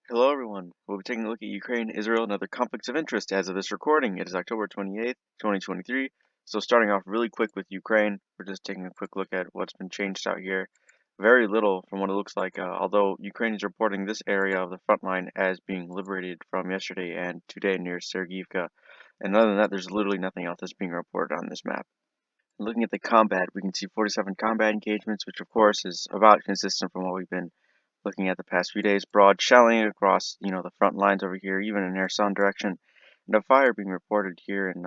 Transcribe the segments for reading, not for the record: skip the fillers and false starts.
Hello everyone. We'll be taking a look at Ukraine, Israel, and other conflicts of interest as of this recording. It is October 28th, 2023. So starting off really quick with Ukraine, we're just taking a quick look at what's been changed out here. Very little from what it looks like, although Ukraine is reporting this area of the front line as being liberated from yesterday and today near Sergivka. And other than that, there's literally nothing else that's being reported on this map. Looking at the combat, we can see 47 combat engagements, which of course is about consistent from what we've been looking at the past few days. Broad shelling across, the front lines over here, even in Kherson direction, and a fire being reported here in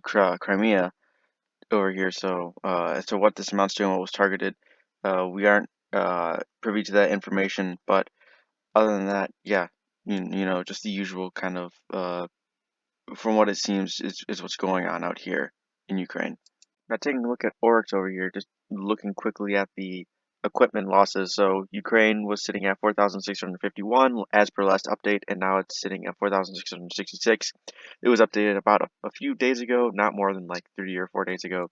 Crimea over here. So as to what this amounts to and what was targeted, we aren't privy to that information. But other than that, yeah, just the usual kind of, from what it seems, is what's going on out here in Ukraine. Now taking a look at Oryx over here, just looking quickly at the equipment losses. So Ukraine was sitting at 4,651 as per last update, and now it's sitting at 4,666. It was updated about a few days ago, not more than like 3 or 4 days ago.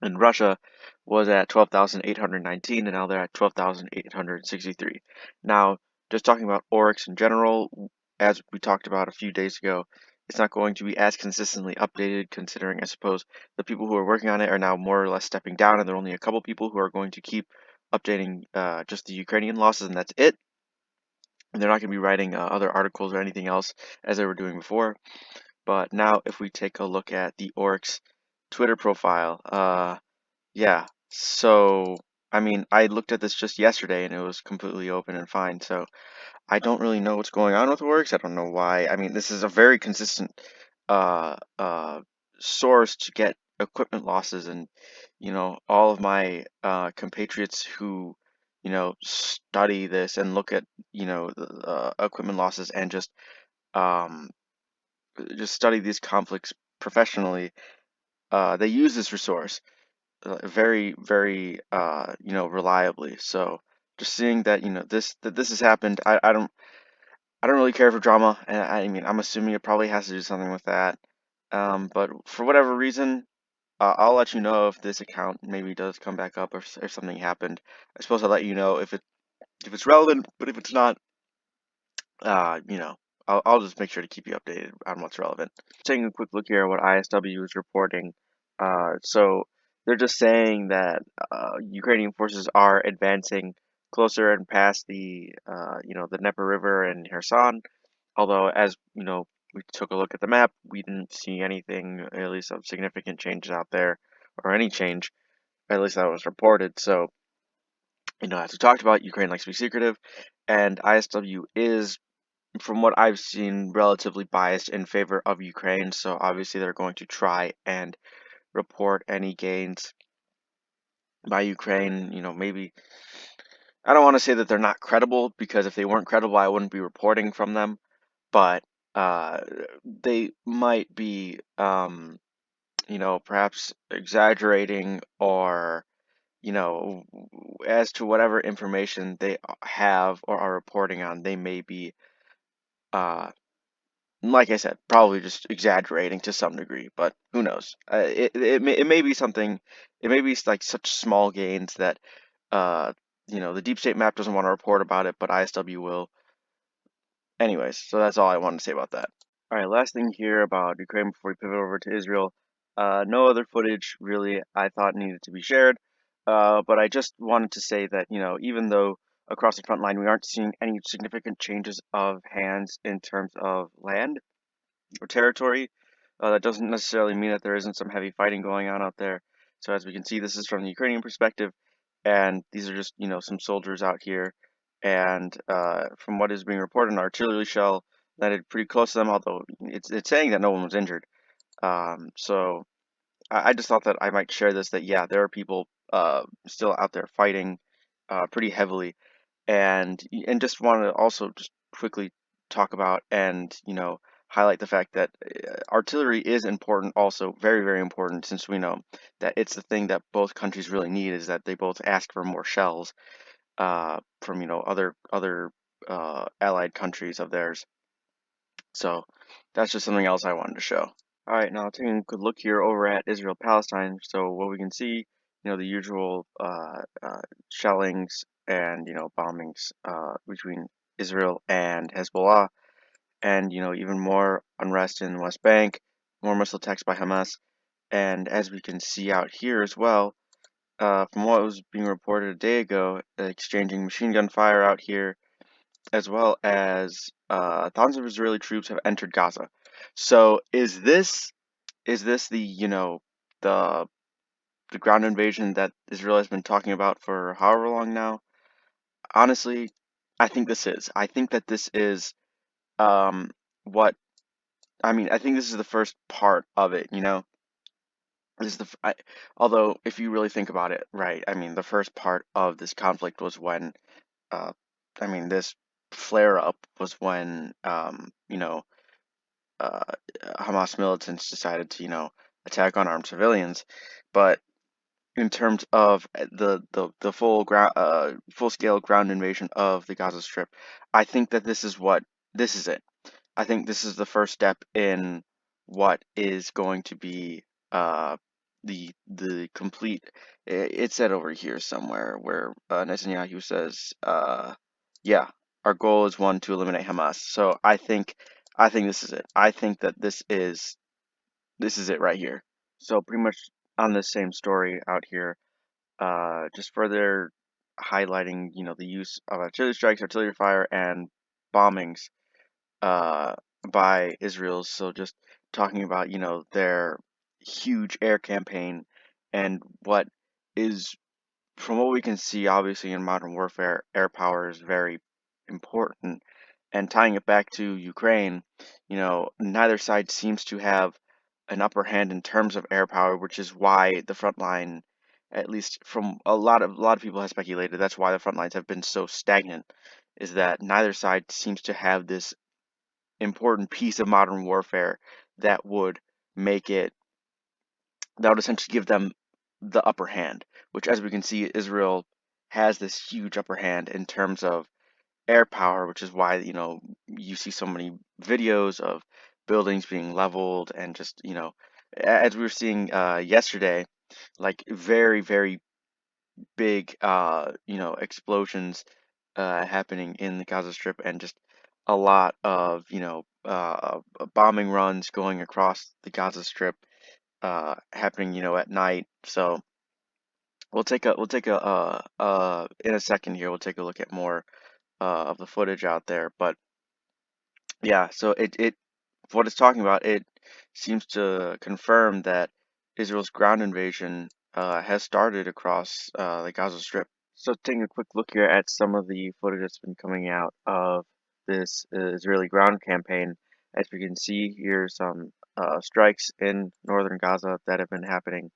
And Russia was at 12,819, and now they're at 12,863. Now, just talking about Oryx in general, as we talked about a few days ago, it's not going to be as consistently updated, considering, I suppose, the people who are working on it are now more or less stepping down, and there are only a couple people who are going to keep updating just the Ukrainian losses, and that's it. And they're not going to be writing other articles or anything else as they were doing before. But now, if we take a look at the Oryx Twitter profile, yeah. So, I mean, I looked at this just yesterday and it was completely open and fine. So, I don't really know what's going on with Works. I don't know why. I mean, this is a very consistent uh uh source to get equipment losses, and all of my compatriots who study this and look at the equipment losses and um just study these conflicts professionally. They use this resource very, very, reliably. So just seeing that, this has happened, I don't really care for drama, and I mean, I'm assuming it probably has to do something with that. But for whatever reason, I'll let you know if this account maybe does come back up, or if something happened. I suppose I'll let you know if it's relevant, but if it's not, uh, you know, I'll just make sure to keep you updated on what's relevant. Taking a quick look here at what ISW is reporting. So they're just saying that Ukrainian forces are advancing closer and past the Dnieper River and Kherson. Although, as we took a look at the map, we didn't see anything, at least of significant changes out there, or any change, at least that was reported. So, as we talked about, Ukraine likes to be secretive, and ISW is, from what I've seen, relatively biased in favor of Ukraine. So obviously they're going to try and report any gains by Ukraine. Maybe I don't want to say that they're not credible, because if they weren't credible, I wouldn't be reporting from them. But uh, they might be, perhaps exaggerating, or as to whatever information they have or are reporting on, they may be. Uh, like I said, probably just exaggerating to some degree, but who knows? It may be something. It may be like such small gains that uh the deep state map doesn't want to report about it, but ISW will. Anyways, so that's all I wanted to say about that. All right, last thing here about Ukraine before we pivot over to Israel. No other footage really I thought needed to be shared, but I just wanted to say that even though across the front line we aren't seeing any significant changes of hands in terms of land or territory. That doesn't necessarily mean that there isn't some heavy fighting going on out there. So as we can see, this is from the Ukrainian perspective, and these are just some soldiers out here. And from what is being reported, an artillery shell landed pretty close to them, although it's saying that no one was injured. So I just thought that I might share this. That yeah, there are people still out there fighting pretty heavily, and just wanted to also just quickly talk about and highlight the fact that artillery is important, also very, very important, since we know that it's the thing that both countries really need, is that they both ask for more shells from other allied countries of theirs. So that's just something else I wanted to show. All right, now taking a good look here over at Israel Palestine. So what we can see, the usual shellings and bombings between Israel and Hezbollah, and even more unrest in the West Bank, more missile attacks by Hamas, and as we can see out here as well, from what was being reported a day ago, exchanging machine gun fire out here, as well as thousands of Israeli troops have entered Gaza. So is this the the the ground invasion that Israel has been talking about for however long now? Honestly, I think this is. I think that this is um what I mean. I think this is the first part of it. This is although if you really think about it, right? I mean, the first part of this conflict was when uh, this flare up was when uh, Hamas militants decided to attack unarmed civilians, but in terms of the full scale ground invasion of the Gaza Strip, I think that this is it. I think this is the first step in what is going to be the complete. It said over here somewhere where Netanyahu says, "Yeah, our goal is one to eliminate Hamas." So I think this is it. I think that this is it right here. So pretty much on the same story out here, just further highlighting, the use of artillery strikes, artillery fire, and bombings uh, by Israel. So just talking about, their huge air campaign and what is, from what we can see, obviously in modern warfare, air power is very important. And tying it back to Ukraine, neither side seems to have an upper hand in terms of air power, which is why the front line, at least from a lot of people have speculated, that's why the front lines have been so stagnant, is that neither side seems to have this important piece of modern warfare that would make it that would essentially give them the upper hand, which, as we can see, Israel has this huge upper hand in terms of air power, which is why, you see so many videos of buildings being leveled and just, as we were seeing yesterday, like very, very big, explosions happening in the Gaza Strip and just a lot of, bombing runs going across the Gaza Strip happening, at night. So we'll take a in a second here. We'll take a look at more of the footage out there. But yeah, so what it's talking about, it seems to confirm that Israel's ground invasion has started across the Gaza Strip. So taking a quick look here at some of the footage that's been coming out of this Israeli ground campaign. As we can see here, some strikes in northern Gaza that have been happening.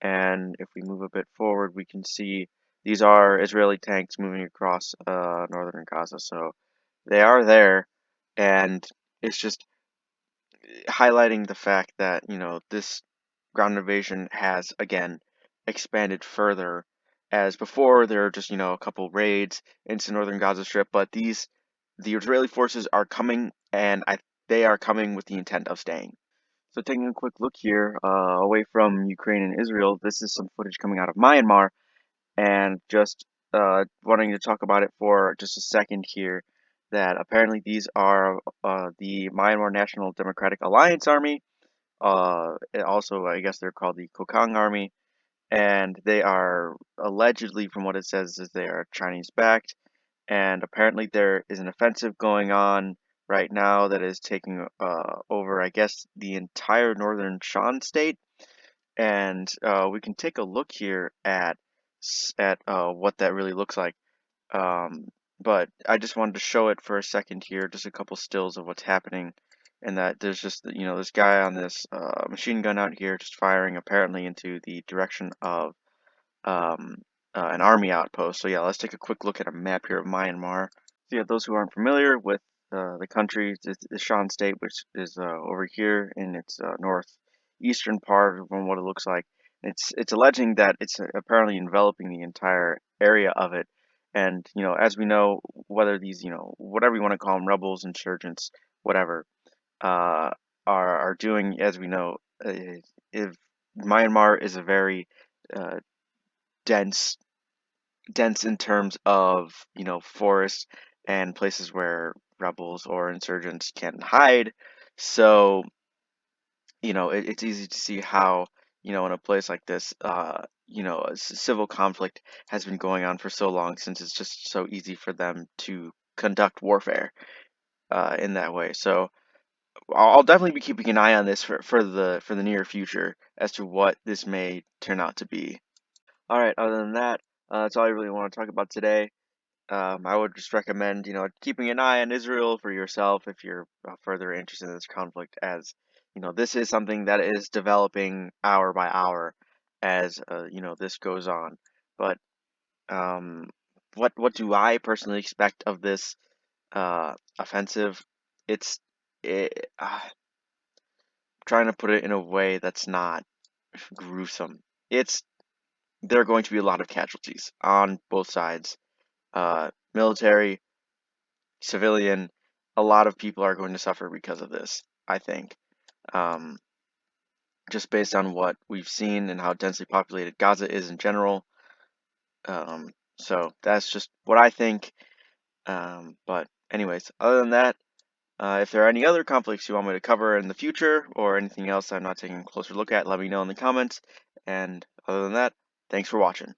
And if we move a bit forward, we can see these are Israeli tanks moving across northern Gaza. So they are there, and it's just highlighting the fact that, this ground invasion has again expanded further. As before, there are just, a couple raids into northern Gaza Strip, but the Israeli forces are coming, and they are coming with the intent of staying. So taking a quick look here, away from Ukraine and Israel, this is some footage coming out of Myanmar, and just wanting to talk about it for just a second here, that apparently these are the Myanmar National Democratic Alliance Army. And also, I guess they're called the Kokang Army, and they are allegedly, from what it says, is they are Chinese backed, and apparently there is an offensive going on right now that is taking over, I guess, the entire northern Shan state, and we can take a look here at what that really looks like. Um, but I just wanted to show it for a second here, just a couple stills of what's happening, and that there's just this guy on this machine gun out here just firing apparently into the direction of um, an army outpost. So yeah, let's take a quick look at a map here of Myanmar. So yeah, those who aren't familiar with the country, the Shan State, which is over here in its northeastern part, from what it looks like, it's alleging that it's apparently enveloping the entire area of it. And as we know, whether these whatever you want to call them, rebels, insurgents, whatever, uh, are doing, as we know, if Myanmar is a very uh, dense dense in terms of, forests and places where rebels or insurgents can hide. So, it's easy to see how, in a place like this, a civil conflict has been going on for so long, since it's just so easy for them to conduct warfare in that way. So I'll definitely be keeping an eye on this for the near future as to what this may turn out to be. All right, other than that, that's all I really want to talk about today. I would just recommend, keeping an eye on Israel for yourself if you're further interested in this conflict, as, this is something that is developing hour by hour as, this goes on. But um, what do I personally expect of this offensive? It's it, trying to put it in a way that's not gruesome. It's There are going to be a lot of casualties on both sides. Military, civilian, a lot of people are going to suffer because of this, I think. Um, just based on what we've seen and how densely populated Gaza is in general. So that's just what I think. But anyways, other than that, if there are any other conflicts you want me to cover in the future or anything else I'm not taking a closer look at, let me know in the comments. And other than that, thanks for watching.